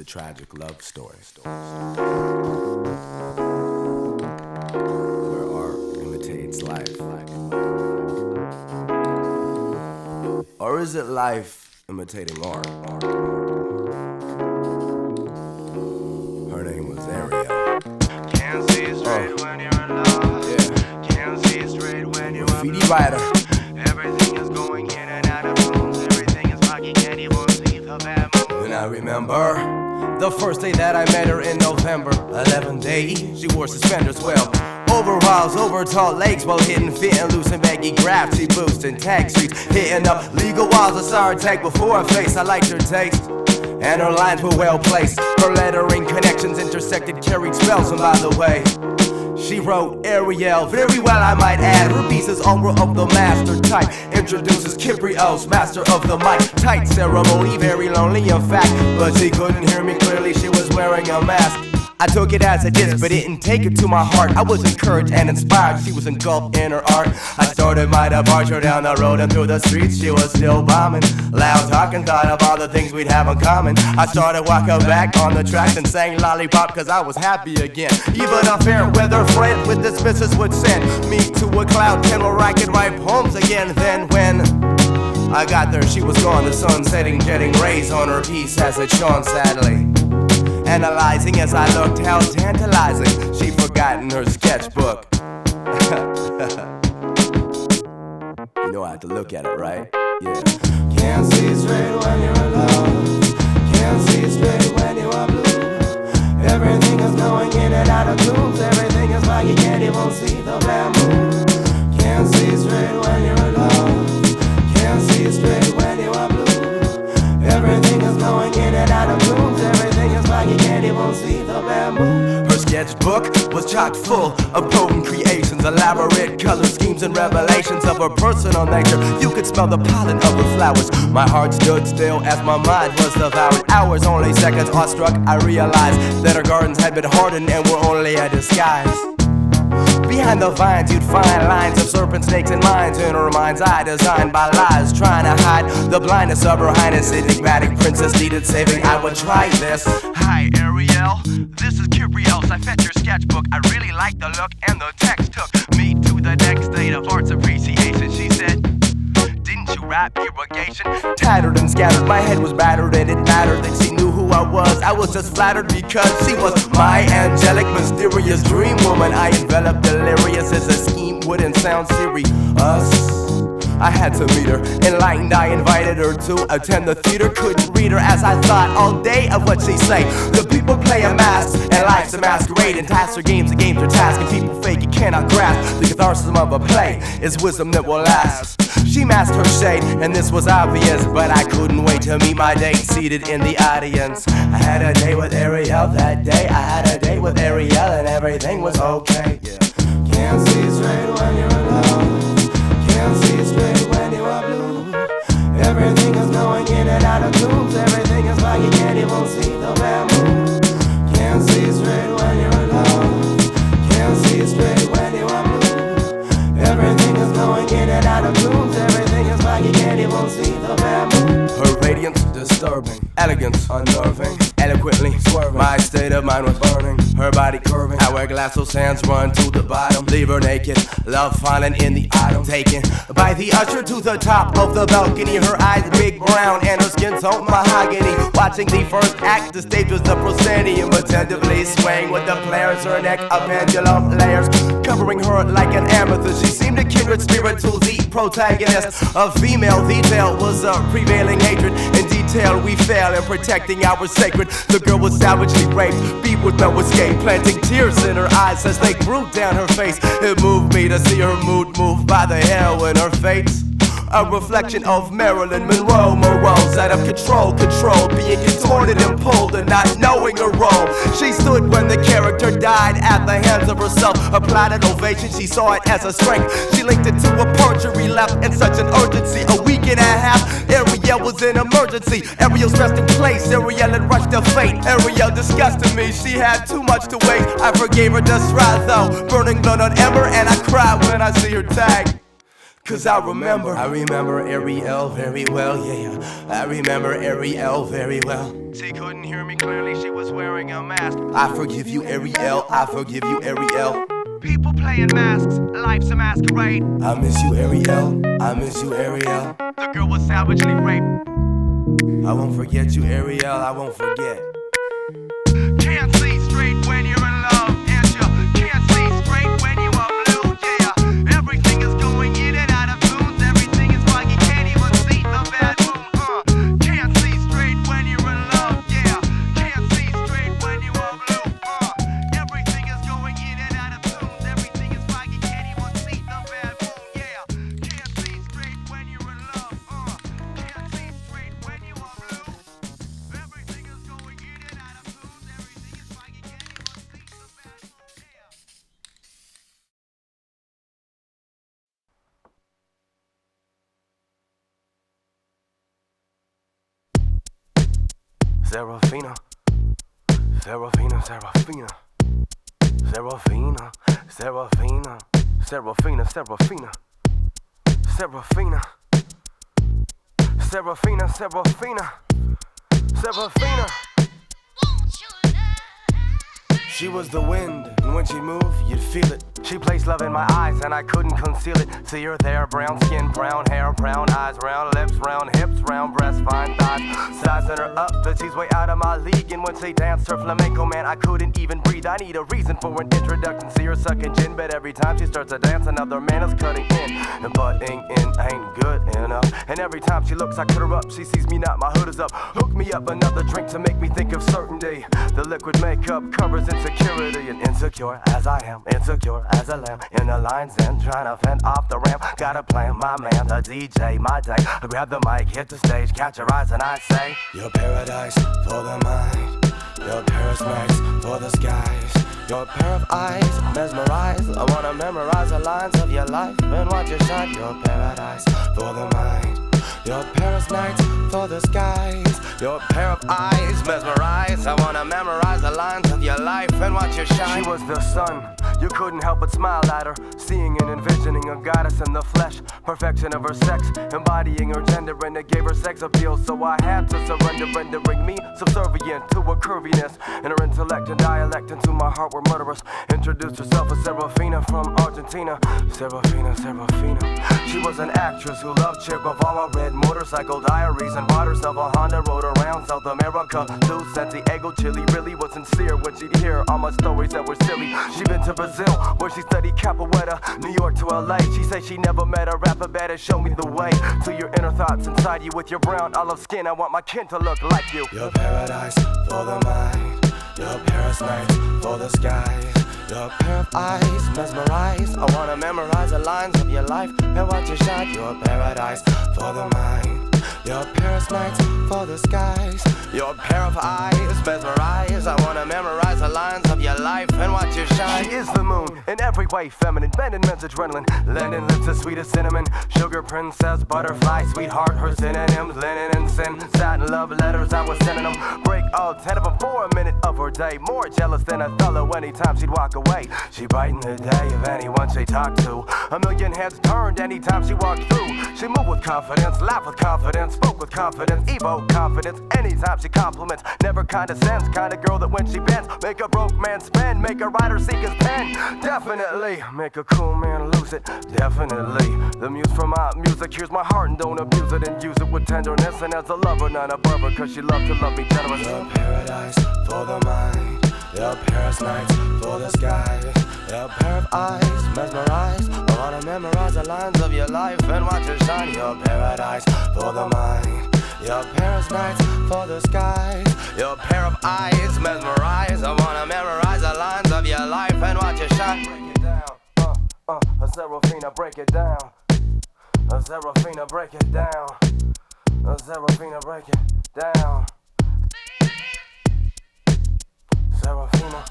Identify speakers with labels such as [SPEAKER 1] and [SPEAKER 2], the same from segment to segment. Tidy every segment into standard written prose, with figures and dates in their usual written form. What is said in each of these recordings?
[SPEAKER 1] a tragic love story where art imitates life? Or is it life imitating art? Her name was Ariel.
[SPEAKER 2] Can't see straight when you're in love.
[SPEAKER 1] Yeah.
[SPEAKER 2] Can't see straight when you're
[SPEAKER 1] Graffiti writer.
[SPEAKER 2] Everything is going in and out of rooms. Everything is foggy, can't even see the bad moon.
[SPEAKER 1] And I remember the first day that I met her in November. 11 days, she wore suspenders, well, overalls over tall legs while hitting fit and loose and baggy grabs. She boosting tag streets, hitting up legal walls. I saw her tag before her face. I liked her taste, and her lines were well placed. Her lettering connections intersected, carried spells. And by the way, she wrote Ariel very well, I might add. Her pieces all were of the master type. Introduces Kyprios, master of the mic. Tight ceremony, very lonely in fact, but she couldn't hear me clearly, she was wearing a mask. I took it as a diss, but didn't take it to my heart. I was encouraged and inspired, she was engulfed in her art. I started my departure down the road and through the streets. She was still bombing, loud talking, thought of all the things we'd have in common. I started walking back on the tracks and sang lollipop, cause I was happy again. Even a fair weather friend with dismissals would send me to a cloud 10 where I could write poems again. Then when I got there, she was gone, the sun setting, jetting rays on her piece as it shone sadly. Analyzing as I looked, how tantalizing, she forgotten her sketchbook. You know I had to look at it, right? Yeah.
[SPEAKER 2] Can't see straight when you're in love. Can't see straight when you are blue. Everything is going in and out of tunes. Everything is like you can't even see the bamboo. Can't see straight when you're in love. Can't see straight when you are blue. Everything is going in and out of tunes. Everything is like you can't even see the bamboo.
[SPEAKER 1] Her sketchbook was chock full of potent creations, elaborate color schemes and revelations of her personal nature. You could smell the pollen of her flowers. My heart stood still as my mind was devoured. Hours, only seconds, awestruck, I realized that her gardens had been hardened and were only a disguise. Behind the vines you'd find lines of serpents, snakes, and mines in her mind's eye, designed by lies, trying to hide the blindness of her highness. Enigmatic princess needed saving, I would try this.
[SPEAKER 2] Hi Ariel, this is Kyprios. I fetched your sketchbook, I really liked the look, and the text took me to the next state of arts appreciation. She said, didn't you rap irrigation?
[SPEAKER 1] Tattered and scattered, my head was battered, and it mattered that she knew who I was. I was just flattered because she was my angelic, mysterious dream woman. I enveloped delirious as a scheme wouldn't sound serious. I had to meet her, enlightened, I invited her to attend the theater. Couldn't read her as I thought all day of what she say. The people play a mask, and life's a masquerade. And tasks are games, and games are tasks, and people fake, you cannot grasp. The catharsis of a play is wisdom that will last. She masked her shade, and this was obvious, but I couldn't wait to meet my date seated in the audience. I had a date with Ariel that day. I had a date with Ariel, and everything was okay. Yeah.
[SPEAKER 2] Can't see straight when you're in love. Can't see straight when you are blue. Everything is going in and out of tunes. Everything is like you can't even see the bamboo. Can't see straight when you're in love. Can't see straight when you are blue. Everything is going in and out of tunes. Everything is like you can't even see the bamboo.
[SPEAKER 1] Her radiance disturbing, elegance unnerving, eloquently swerving. My state of mind was burning, her body curving. Hourglass, those hands run to the bottom, leave her naked. Love falling in the autumn, taken by the usher to the top of the balcony. Her eyes big brown and her skin tone mahogany. Watching the first act, the stage was the proscenium, attentively swaying with the players. Her neck a pendulum layers, covering her like an amethyst. She seemed a kindred spirit to the protagonist. A female detail was a prevailing hatred. In detail we fail in protecting our sacred. The girl was savagely raped, beat with no escape, planting tears in her eyes as they grew down her face. It moved me to see her mood moved by the hell in her face. A reflection of Marilyn Monroe, morals out of control, being contorted and pulled and not knowing her role. She stood when the character died at the hands of herself. Applied an ovation, she saw it as a strength. She linked it to a perjury, left in such an urgency. A week and a half, Ariel was in emergency. Ariel stressed in place, Ariel had rushed to fate. Ariel disgusted me, she had too much to wait. I forgave her just right though, burning blood on ember, and I cry when I see her tag. 'cause I remember Ariel very well, yeah. I remember Ariel very well. She couldn't hear me clearly, she was wearing a mask. I forgive you, Ariel, I forgive you, Ariel. People playing masks, life's a masquerade. I miss you, Ariel, I miss you, Ariel. The girl was savagely raped. I won't forget you, Ariel, I won't forget. Can't see straight when you're in love, and you can't see straight when you are blue, yeah. Everything is going in and out of tunes, everything is why you can't even see the bad moon, Can't see straight when you're in love, yeah. Can't see straight when you are blue, Everything is going in and out of tunes, everything is why you can't even see the bad moon, yeah. Can't see straight when you're in love, Can't see straight when you are blue. Everything is going in and out of tunes, everything is why you can't even see the bad moon, yeah. Sarafina, Sarafina, Sarafina, Sarafina, Sarafina, Sarafina, Sarafina, Sarafina, Sarafina, Sarafina, Sarafina. She was the wind, and when she moved, you'd feel it. She placed love in my eyes, and I couldn't conceal it. See her there, brown skin, brown hair, brown eyes, round lips, round hips, round breasts, fine thighs. Sizing her up, but she's way out of my league. And when she danced her flamenco, man, I couldn't even breathe. I need a reason for an introduction. See her sucking gin, but every time she starts to dance, another man is cutting in. And butting in ain't good enough. And every time she looks, I cut her up. She sees me not, my hood is up. Hook me up another drink to make me think of certainty. The liquid makeup covers insecurity, and insecure as I am, insecure as a lamb in the lines and trying to fend off the ramp. Got a plan, my man, the DJ, my day. I grab the mic, hit the stage, catch your eyes, and I say, your paradise for the mind, your Paris nights for the skies, your pair of eyes mesmerize. I wanna memorize the lines of your life and watch you shine. Your paradise for the mind, your Paris nights for the skies, your pair of eyes mesmerize. I wanna memorize the lines of your life and watch you shine. She was the sun, you couldn't help but smile at her, seeing and envisioning a goddess in the flesh, perfection of her sex, embodying her gender, and it gave her sex appeal. So I had to surrender, rendering me subservient to her curviness, and her intellect and dialect into my heart were murderous. Introduced herself as Sarafina from Argentina. Sarafina, Sarafina. She was an actress who loved Che Guevara, red motorcycle diaries, and bought herself a Honda, rode around South America to Santiago, Chile. Really was sincere when she'd hear all my stories that were silly. She'd been to Brazil, where she studied capoeira, New York to LA. She said she never met a rapper better. Show me the way to your inner thoughts inside you. With your brown olive skin, I want my kin to look like you. Your paradise for the mind, your Paris nights for the skies, your pair of eyes mesmerize. I wanna memorize the lines of your life and watch you shine. Your paradise for the mind, your Paris nights for the skies, your pair of eyes mesmerize. I wanna memorize the lines of your life and watch you shine. She is the moon, in every way feminine, bending men's adrenaline, lending lips as sweet as cinnamon, sugar princess, butterfly, sweetheart, her synonyms, linen and sin, satin love letters, I was sending them, break all 10 of them for a minute of her day, more jealous than Othello anytime she'd walk away. She brightened the day of anyone she talked to, a million heads turned anytime she walked through. She moved with confidence, laughed with confidence, spoke with confidence, evoke confidence anytime she compliments, never condescends, kind of girl that when she bends, make a broke man spend, make a writer seek his pen, definitely, make a cool man lose it, definitely, the muse from my music, here's my heart and don't abuse it, and use it with tenderness, and as a lover, not above her, cause she loved to love me generous. Your paradise for the mind, your Paris nights for the skies, your pair of eyes mesmerize. I wanna memorize the lines of your life and watch it shine. Your paradise for the mind, your Paris nights for the skies, your pair of eyes mesmerize. I wanna memorize the lines of your life and watch it shine. Break it down, a Sarafina, break it down. A Sarafina, break it down. A Sarafina, break it down. Sarafina,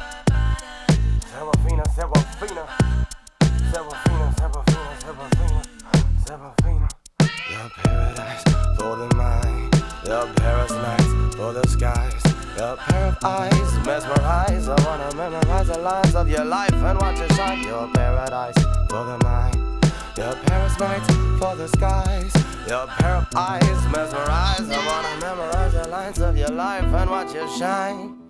[SPEAKER 1] Sarafina, Sarafina, Sarafina, Sarafina, Sarafina, Sarafina. Your paradise for the mind, your Paris nights for the skies, your pair of eyes mesmerize. I wanna memorize the lines of your life and watch it shine. Your paradise for the mind, your Paris nights
[SPEAKER 2] for the skies. Your pair of eyes mesmerize. I wanna memorize the lines of your life and watch you shine.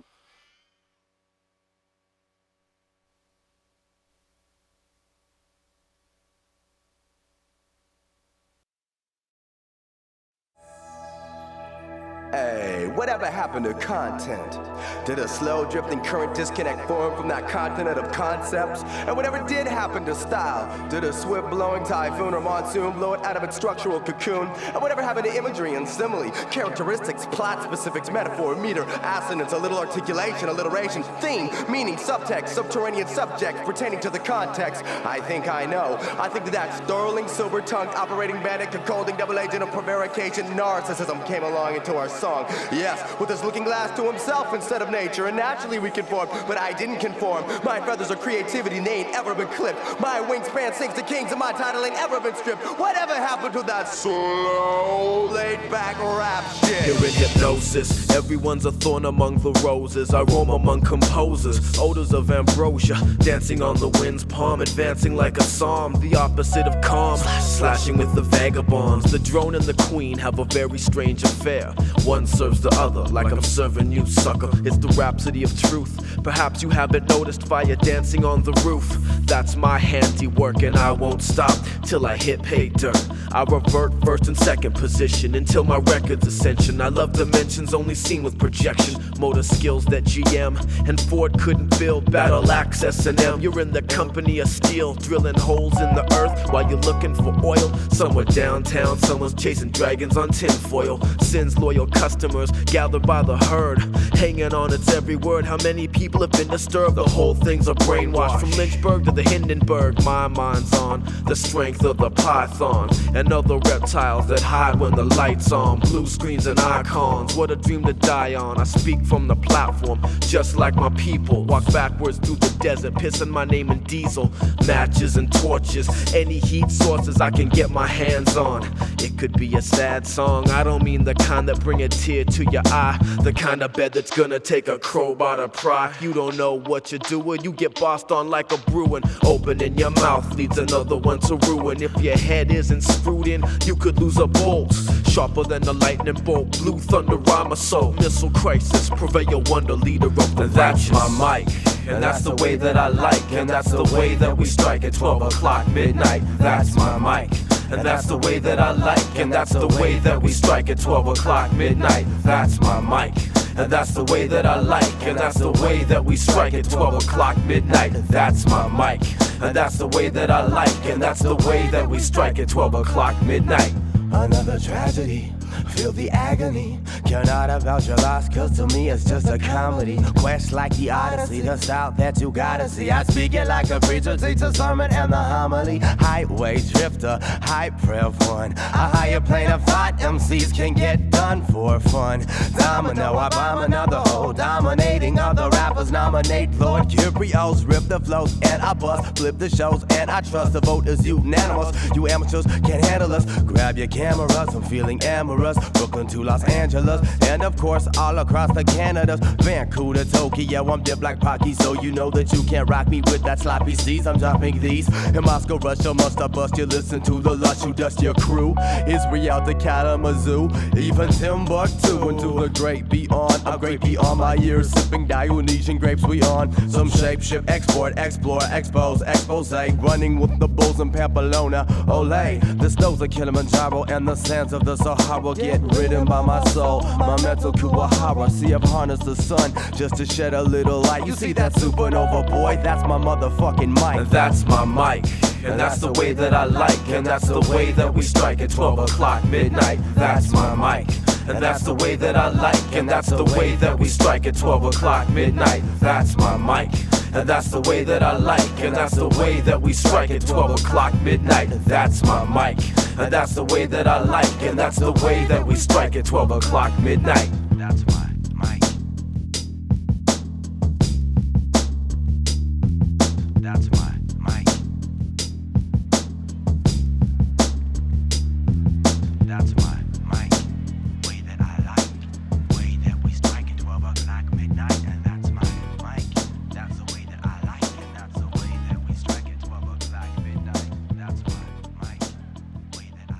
[SPEAKER 1] Hey, whatever happened to content? Did a slow drifting current disconnect form from that continent of concepts? And whatever did happen to style? Did a swift blowing typhoon or monsoon blow it out of its structural cocoon? And whatever happened to imagery and simile? Characteristics, plot specifics, metaphor, meter, assonance, a little articulation, alliteration, theme, meaning, subtext, subterranean subject pertaining to the context. I think I know. I think that sterling, sober-tongued, operating bandit, cacolding double agent of prevarication, narcissism came along into our song. Yes, with his looking glass to himself instead of nature, and naturally we conform, but I didn't conform. My feathers of creativity, they ain't ever been clipped. My wingspan sinks to kings, and my title ain't ever been stripped. Whatever happened to that slow, laid-back rap shit?
[SPEAKER 3] You're in hypnosis, everyone's a thorn among the roses. I roam among composers, odors of ambrosia, dancing on the wind's palm, advancing like a psalm, the opposite of calm, slashing with the vagabonds. The drone and the queen have a very strange affair. One serves the other like I'm serving you, sucker. It's the rhapsody of truth. Perhaps you haven't noticed fire dancing on the roof. That's my handiwork and I won't stop till I hit pay dirt. I revert first and second position until my record's ascension. I love dimensions only seen with projection. Motor skills that GM and Ford couldn't build. Battle axe S&M. You're in the company of steel, drilling holes in the earth while you're looking for oil. Somewhere downtown, someone's chasing dragons on tinfoil. Sin's loyal customers gathered by the herd, hanging on its every word. How many people have been disturbed? The whole thing's a brainwash. From Lynchburg to the Hindenburg, my mind's on the strength of the python and other reptiles that hide when the light's on. Blue screens and icons, what a dream to die on. I speak from the platform, just like my people. Walk backwards through the desert, pissing my name in diesel. Matches and torches, any heat sources I can get my hands on. It could be a sad song, I don't mean the kind that bring a tear to your eye, the kind of bed that's gonna take a crowbar to pry. You don't know what you're doing, you get bossed on like a Bruin. Opening your mouth leads another one to ruin. If your head isn't screwed in, you could lose a bolt. Sharper than a lightning bolt, blue thunder rhyme a soul. Missile crisis, purveyor wonder, leader of the That's my mic, and that's the way that I like, and that's the way that we strike at 12 o'clock midnight. That's my mic, and that's the way that I like, and that's the way that we strike at 12 o'clock midnight. That's my mic, and that's the way that I like, and that's the way that we strike at 12 o'clock midnight. That's my mic, and that's the way that I like, and that's the way that we strike at 12 o'clock midnight.
[SPEAKER 2] Another tragedy, feel the agony. Care not about your loss, cause to me it's just a comedy. Quest like the Odyssey, the South that you gotta see. I speak it like a preacher, teach a sermon and the homily. Highway drifter, high prayer one. A higher plane of thought, MCs can get done for fun. Domino, I bomb another hole, dominating other rappers. Nominate Lord Kyprios, rip the flows and I bust. Flip the shows and I trust the vote is unanimous. You amateurs can't handle us, grab your cameras, I'm feeling amorous. Brooklyn to Los Angeles, and of course all across the Canadas. Vancouver to Tokyo, I'm dipped like Pocky, so you know that you can't rock me with that sloppy C's. I'm dropping these in Moscow, Russia, must I bust you? Listen to the lush who dust your crew. Israel to Kalamazoo, even Timbuktu, into the great beyond. I'm great beyond my years, sipping Dionysian grapes. We on some shape, ship, export, explore, expose, expose. Running with the bulls in Pamplona, Olay. The snows of Kilimanjaro and the sands of the Sahara get ridden by my soul, my mental Kuwahara. See, I've harnessed the sun just to shed a little light. You see that supernova, boy? That's my motherfucking mic.
[SPEAKER 3] And that's my mic, and that's the way that I like, and that's the way that we strike at 12 o'clock midnight. That's my mic, and that's the way that I like, and that's the way that we strike at 12 o'clock midnight. That's my mic, and that's the way that I like, and that's the way that we strike at 12 o'clock midnight. That's my mic, and that's the way that I like, and that's the way that we strike at 12 o'clock midnight. That's my mic. That's my mic. That's my mic. Way that I like, way that we strike at 12 o'clock midnight, and that's my mic. That's the way that I like, and that's the way that we strike at 12 o'clock midnight. That's my mic. Way that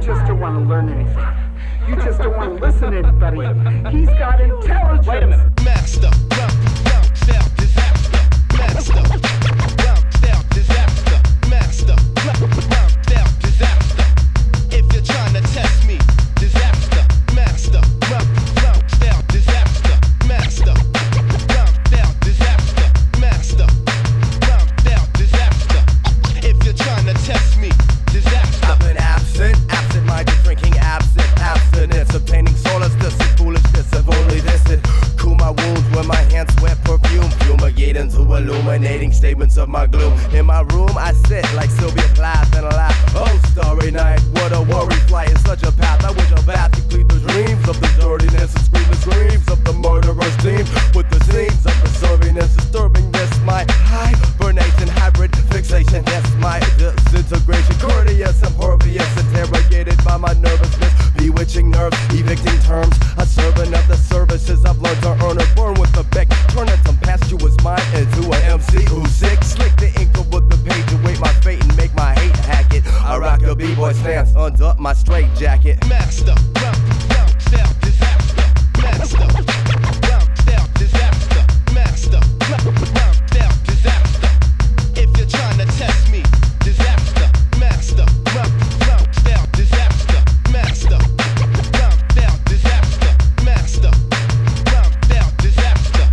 [SPEAKER 4] just don't want to learn anything. You just don't want to listen to anybody. He's got intelligence.
[SPEAKER 5] Wait a minute. Master, round style disaster. Master, round style disaster. Master, round style disaster. If you're trying to test me, disaster. Master, round style disaster. Master, round style disaster. Master, round style disaster. If you're trying to test me, disaster.
[SPEAKER 1] I've been absent-minded, drinking abstinence, obtaining solace, this is foolishness, I've only listed. Cool my wounds with my hands sweat perfume, fumigate into illuminating statements of my gloom. In my room I sit like Sylvia Plath and laugh. Oh, starry night, what a worry flight in such a path. I wish a bath could clean the dreams of the dirtiness and scream the screams of the murderer's team. With the scenes of the servingness, disturbing this my hibernation, hybrid fixation. That's my disintegration, courteous, impervious, interrogated by my nervousness, bewitching nerves, evicting terms. A servant of the services I've learned to earn or burn with the beck. Turn a tempestuous mind into an MC who's sick. Slick the ink with the page, await my fate and make my hate hack it. I rock a b-boy stance under my straight jacket.
[SPEAKER 5] Master, round style disaster. Master, round style disaster. Master, round style disaster. If you're trying to test me, disaster. Master, round style disaster. Master, round style disaster. Master, round style disaster.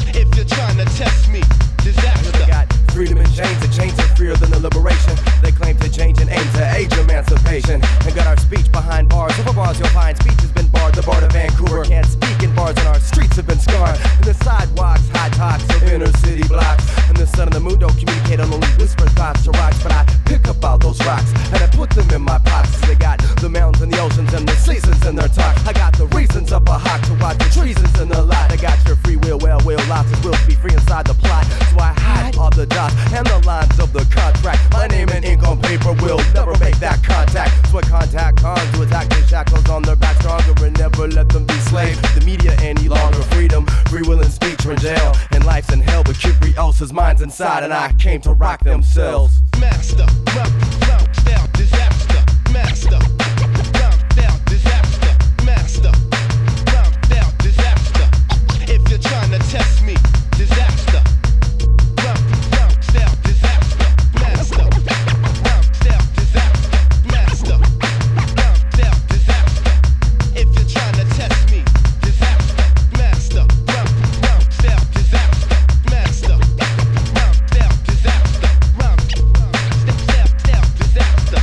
[SPEAKER 5] If you're trying to test me, disaster.
[SPEAKER 1] They got freedom in chains, the chains are freer than the liberation. They claim to change and aim to age emancipation. And got our speech behind bars. Over bars you'll find speech has been barred. The bar of Vancouver can't speak in bars and our streets have been scarred. And the sidewalks, high talks of inner city blocks. And the sun and the moon don't communicate on only whisper thoughts to rocks. But I pick up all those rocks and I put them in my pockets. They got the mountains and the oceans and the seasons in their talk. I got the reasons up a hawk to watch the treasons in the lot. I got your free will, lots of wills to be free inside the plot. So I hide all the dots and the lines of the contract. My name and ink on paper will never make that contact. So I contact cons to attack the shackles on their back stronger and never let them be slaves. The media any longer, freedom, free will and speech are in jail. And life's in hell, but Kyprios' mind's inside and I came to rock themselves.
[SPEAKER 5] Master, round style disaster. Master, round style disaster. Master, round style disaster. If you're trying to test me, disaster. Round style disaster. Master, round style disaster. Master, round style disaster. If you're trying to test me, disaster. Master, round style disaster. Master, round style disaster. Round style disaster.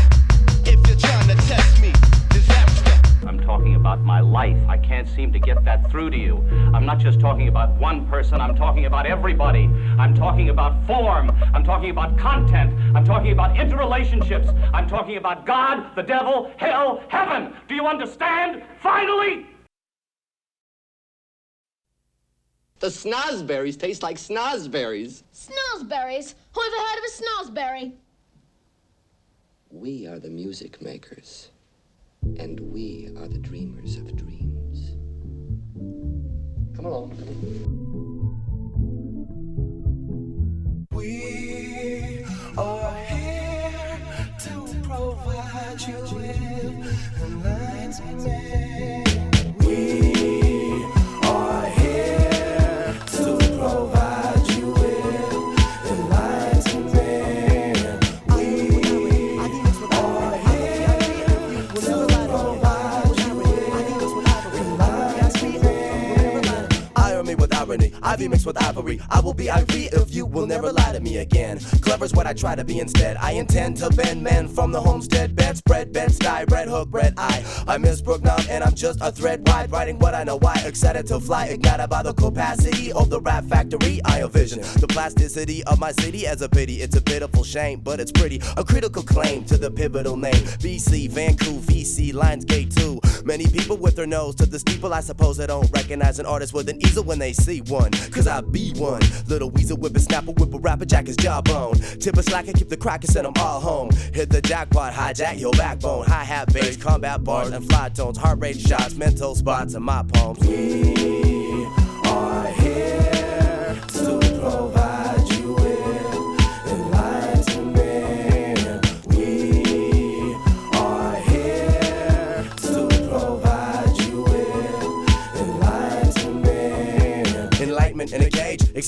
[SPEAKER 5] If you're trying to test me, disaster.
[SPEAKER 6] I'm talking about my life. I can't seem to get that through to you. I'm not just talking about one person, I'm talking about everybody. I'm talking about form. I'm talking about content. I'm talking about interrelationships. I'm talking about God, the devil, hell, heaven. Do you understand? Finally!
[SPEAKER 7] The snozberries taste like snozberries.
[SPEAKER 8] Snozberries? Who ever heard of a snozberry?
[SPEAKER 7] We are the music makers, and we are the dreamers of dreams. Come along.
[SPEAKER 2] We are here to provide you with enlightenment. We are here to provide you with enlightenment. We are here to provide you with enlightenment.
[SPEAKER 1] Irony with irony, ivy mixed with ivory. I will be Ivy if you will never lie to me again. Clever's what I try to be instead. I intend to bend men from the homestead. Bedspread, bed-stuy, red hook, red eye. I miss Brooknow and I'm just a thread wide. Writing what I know why. Excited to fly, ignited by the capacity of the rap factory. I envision the plasticity of my city as a pity. It's a pitiful shame, but it's pretty. A critical claim to the pivotal name. BC, Vancouver, VC, Lionsgate 2. Many people with their nose to the steeple. I suppose they don't recognize an artist with an easel when they see one. Cause I be one. Little weasel, whip a snapper, whip a rapper, jack his jawbone. Tip a slacker, keep the cracker, send them all home. Hit the jackpot, hijack your backbone. Hi-hat, bass, combat bars and fly tones. Heart rate shots, mental spots in my poems.
[SPEAKER 2] We are here to provide you with enlightenment. We are here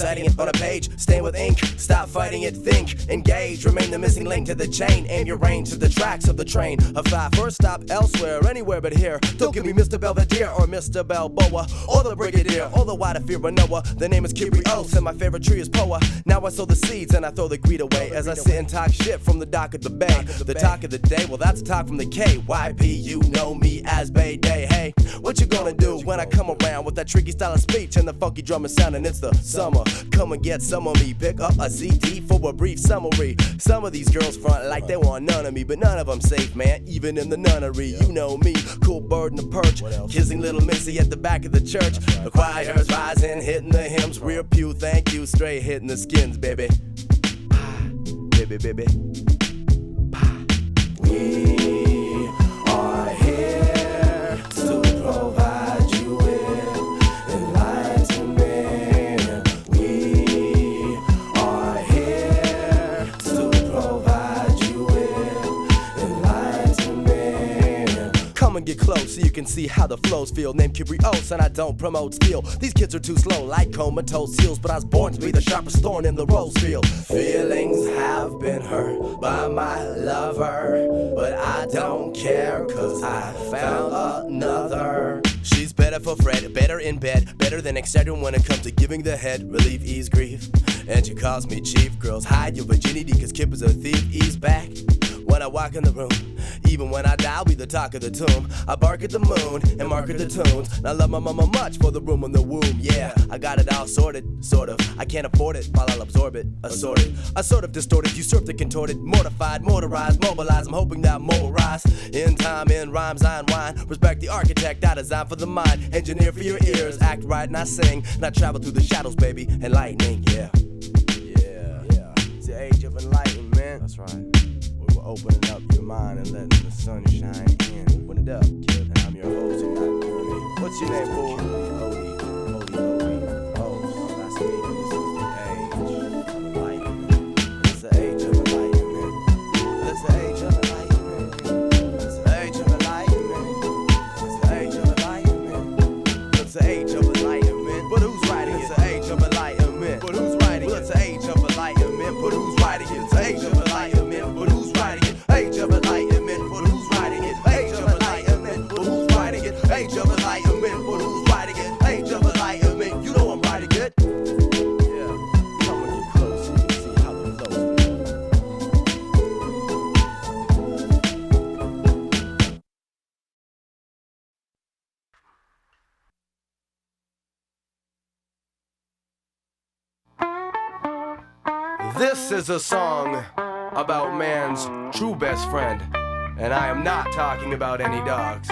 [SPEAKER 1] reciting it on a page. Stain with ink, stop fighting it, think, engage. Remain the missing link to the chain. Aim your range to the tracks of the train. A fly first stop elsewhere, anywhere but here. Don't give me Mr. Belvedere or Mr. Balboa or the Brigadier or the Wider Fear of Noah. The name is Kyprios and my favorite tree is Poa. Now I sow the seeds and I throw the greed away as I sit and talk shit from the dock of the bay. The talk of the day, well that's a talk from the KYP. You know me as Bay Day. Hey, what you gonna do when I come around with that tricky style of speech and the funky drumming sound? And it's the summer. Come and get some of me. Pick up a CD for a brief summary. Some of these girls front like they want none of me, but none of them safe, man. Even in the nunnery, you know me, cool bird in the perch, kissing little Missy at the back of the church. The choir's rising, hitting the hymns, rear pew, thank you, straight hitting the skins, baby. Baby, baby.
[SPEAKER 2] We are here to provide you with enlightenment. We are here to provide you with enlightenment.
[SPEAKER 1] Come and get close so you can see how the flows feel. Named Kyprios and I don't promote skill. These kids are too slow like comatose seals, but I was born to be the sharpest thorn in the rose field.
[SPEAKER 2] Feelings have been hurt by my lover, but I don't care cause I found another.
[SPEAKER 1] She's better for Fred, better in bed, better than Excedrin when it comes to giving the head, relief, ease grief. And she calls me chief. Girls, hide your virginity cause Kip is a thief. Ease back when I walk in the room. Even when I die, I'll be the talk of the tomb. I bark at the moon and mark at the tunes. And I love my mama much for the room in the womb. Yeah, I got it all sorted, sort of. I can't afford it while I'll absorb it. Assorted, I sort of distorted, usurped and contorted, mortified, motorized, mobilized. I'm hoping that more rise. In time, in rhymes, I unwind. Respect the architect, I design for the mind. Engineer for your ears, act right and I sing. And I travel through the shadows, baby, enlightening, yeah. It's the age of enlightenment. That's right. We're opening up your mind and letting the sun shine in. Open it up, kid. And I'm your host, and not journey. What's your name, fool? Odie. Host. That's me. This is the age of enlightenment. It's the age of enlightenment. It's the age of enlightenment. It's the age of enlightenment. It's the age of enlightenment. But who's writing it? It's the age of enlightenment. But who's writing it? It's the age of enlightenment. But who's writing it? It's the age of enlightenment. But who's writing it? Age of enlightenment. But who's writing it? Age of enlightenment. But who's writing it? Age of enlightenment. But who's writing it? Age of enlightenment. You know I'm writing it. Yeah. Come and get close so you can see how the flows feel. This is a song about man's true best friend, and I am not talking about any dogs.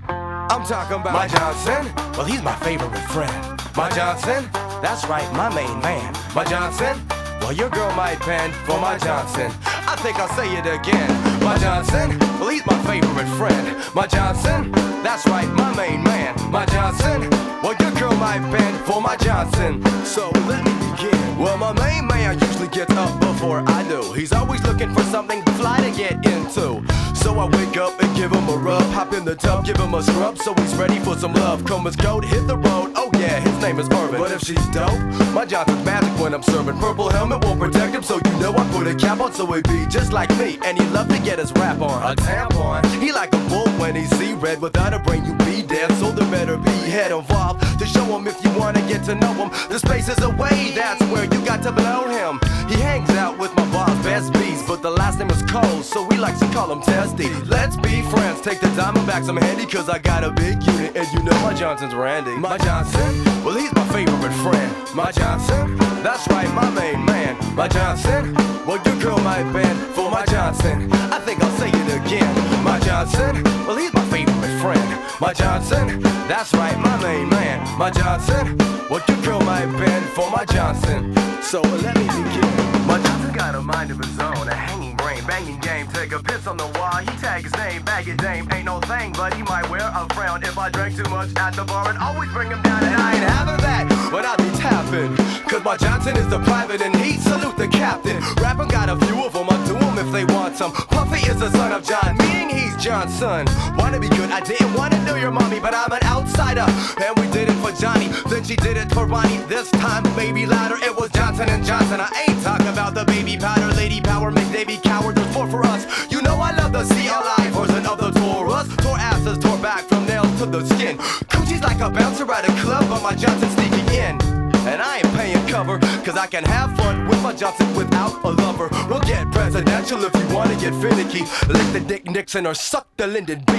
[SPEAKER 1] I'm talking about my Johnson. Well, he's my favorite friend. My Johnson, that's right, my main man. My Johnson, well, your girl might pen for my Johnson. I think I'll say it again. My Johnson, well, he's my favorite friend. My Johnson, that's right, my main man. My Johnson, well, your girl might pen for my Johnson. So let me begin. Well, my main man usually gets up before I do. He's always looking for something fly to get into. So I wake up and give him a rub, hop in the tub, give him a scrub, so he's ready for some love. Come as goat, hit the road, oh yeah, his name is Irvin. But if she's dope, my Johnson's magic when I'm serving. Purple helmet won't protect him, so you know I put a cap on, so he be just like me. And he love to get his rap on, a tampon. He like a bull when he see red, without a brain you be dead. So there better be head involved to show him if you wanna get to know him. The space is away, that's where you got to blow him. He hangs out with my boss, best bees, but the last name is Cole, so we like to call him Testy. Let's be friends, take the Diamondbacks, I'm handy, cause I got a big unit, and you know my Johnson's Randy. My Johnson, well, he's my favorite friend. My Johnson, that's right, my main man. My Johnson, well, your girl might bend for my Johnson. I think I'll say it again. My Johnson, well, he's my favorite friend. My Johnson, that's right, my main man. My Johnson, well, your girl might bend for my Johnson. So let me begin. My Johnson's got a mind of his own, a hanging brain, banging game. Take a piss on the wall, he tag his name, bag his name. Ain't no thing, but he might wear a frown if I drank too much at the bar and always bring him down. And I ain't having that when I be tapping, cause my Johnson is the private and he salute the captain. Rapping got a few of them, I'll do them if they want some. Puffy is the son of John, meaning he's John's son. Wanna be good, I didn't wanna know your mommy, but I'm an outsider. And we did it for Johnny, then she did it for Ronnie. This time, maybe louder, it was Johnson and Johnson. I ain't talking about the baby powder, lady power, make Davy coward. There's more for us. You know I love the CLI version of the Taurus. Tore asses, tore back from nails to the skin. Coochie's like a bouncer at a club, but my Johnson sneaking in. And I ain't paying cover, cause I can have fun with my Johnson without a lover. We'll get presidential if you wanna get finicky. Lick the Dick Nixon or suck the Lyndon B.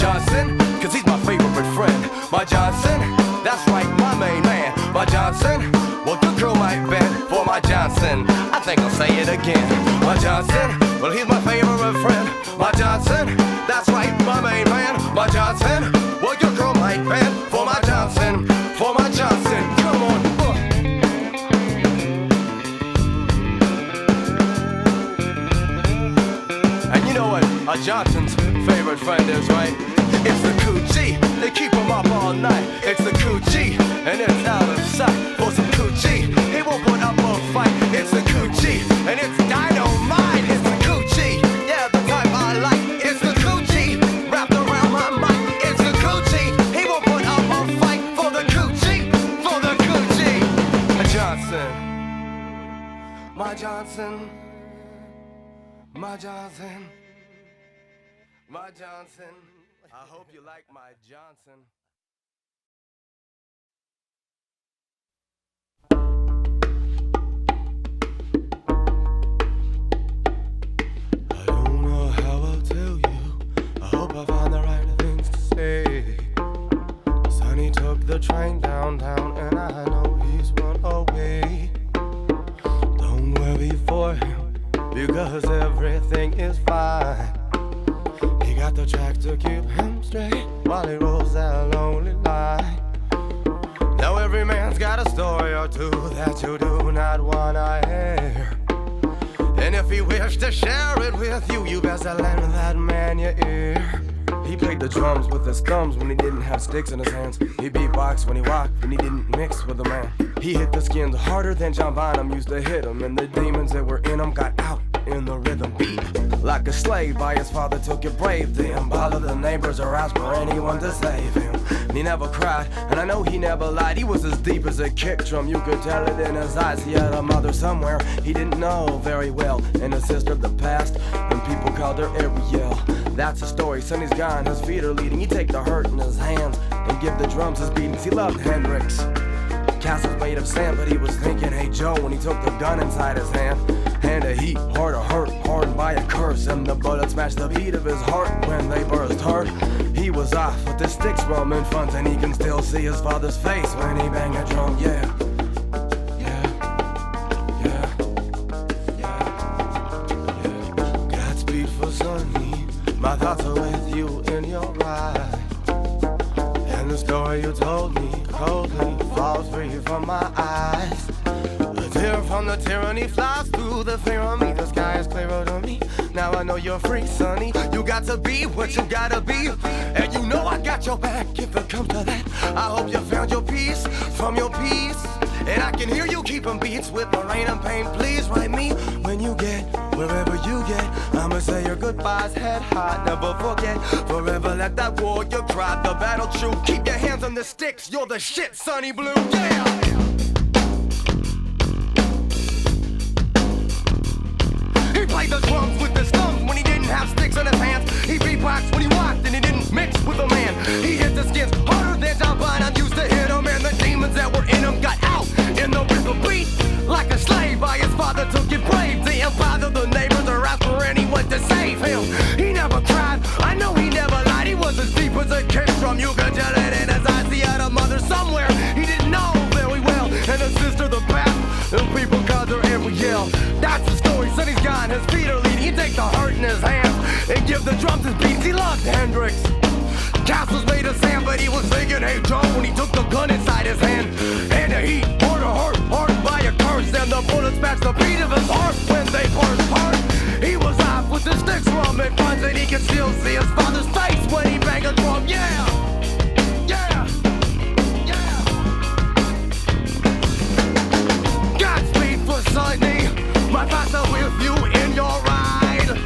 [SPEAKER 1] Johnson, cause he's my favorite friend. My Johnson, that's right, my main man. My Johnson, well the girl might bet for my Johnson. I think I'll say it again. My Johnson, well he's my favorite friend. My Johnson, that's right, my main man. My Johnson, well your girl might bet for my Johnson. For my Johnson, come on. And you know what a Johnson's favorite friend is, right? It's the coochie, they keep him up all night. It's the coochie, and it's out of sight. For some coochie, he won't put up a fight. It's the coochie, and it's dynamite. It's the coochie, yeah, the type I like. It's the coochie, wrapped around my mic. It's the coochie, he won't put up a fight. For the coochie, for the coochie. A Johnson, my Johnson, my Johnson, my Johnson. I hope you like my Johnson. I don't know how I'll tell you. I hope I find the right things to say. Sonny took the train downtown and I know he's run away. Don't worry for him because everything is fine. He got the track to keep him straight while he rolls that lonely line. Now every man's got a story or two that you do not wanna hear. And if he wished to share it with you, you best lend that man your ear. He played the drums with his thumbs when he didn't have sticks in his hands. He beatboxed when he walked when he didn't mix with a man. He hit the skins harder than John Bonham used to hit him, and the demons that were in him got out in the rhythm beat. Like a slave by his father took it brave. Didn't bother the neighbors or ask for anyone to save him. And he never cried, and I know he never lied. He was as deep as a kick drum, you could tell it in his eyes. He had a mother somewhere he didn't know very well, and a sister of the past, and people called her Ariel. That's the story, Sonny's gone, his feet are leading. He take the hurt in his hands and give the drums his beatings. He loved Hendrix. Castles made of sand, but he was thinking, hey Joe, when he took the gun inside his hand. Hand of heat, hard to hurt, hardened by a curse, and the bullets smashed the beat of his heart when they burst hurt. He was off with the sticks rum in front, and he can still see his father's face when he bang a drum, yeah. Godspeed for Sonny, my thoughts are with you in your eyes. And the story you told me coldly falls free from my eyes. A tear from the tyranny flies through the fear of me. The sky is clearer to me. Now I know you're free, Sonny. You got to be what you gotta be. And you know I got your back if it comes to that. I hope you found your peace from your peace. And I can hear you keeping beats with the rain and pain. Please write me when you get wherever you get. I'ma say your goodbyes head high, never forget. Forever let that warrior cry, the battle true. Keep your hands on the sticks, you're the shit, Sonny Blue, yeah! He played the drums with his thumbs when he didn't have sticks in his hands. He beatboxed when he walked and he didn't mix with a man. He hit the skins harder than John Bonham used to hit him, and the demons that were in him got out in the rhythm beat. Like a slave by his father took it brave. Didn't bother the neighbors or ask for anyone to save him. He never cried, I know he never lied. He was as deep as a kick drum, you could tell it in his eyes. He had a mother somewhere he didn't know very well, and a sister the past, and people called her Ariel. That's the story, Sonny's gone, his feet are leading. He take the hurt in his hands and give the drums his beats. He loved Hendrix. Castles made of sand, but he was thinking, hey Joe, when he took the gun inside his hand. And the heat, hard to hurt, hardened by a curse, and the bullets matched the beat of his heart when they burst hard. He was off with the sticks rum in front, and he could still see his father's face when he banged a drum, yeah! Yeah! Yeah! Godspeed for Sonny, my thoughts are with you in your ride.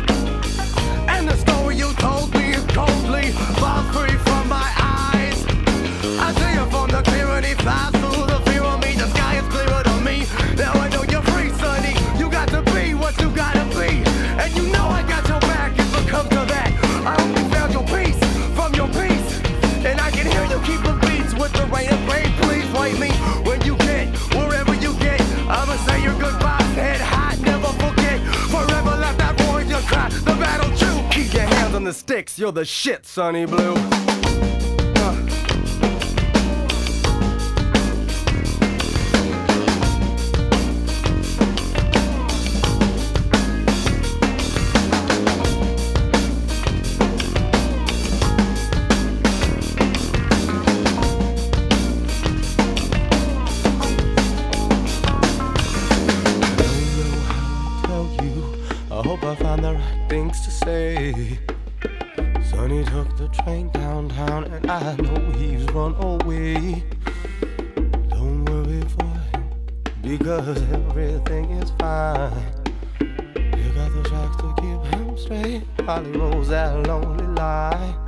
[SPEAKER 1] the battle true. Keep your hands on the sticks, you're the shit, Sonny Blue. Things to say. Sonny took the train downtown, and I know he's run away. Don't worry for him, because everything is fine. You got the tracks to keep him straight while he rolls that lonely line.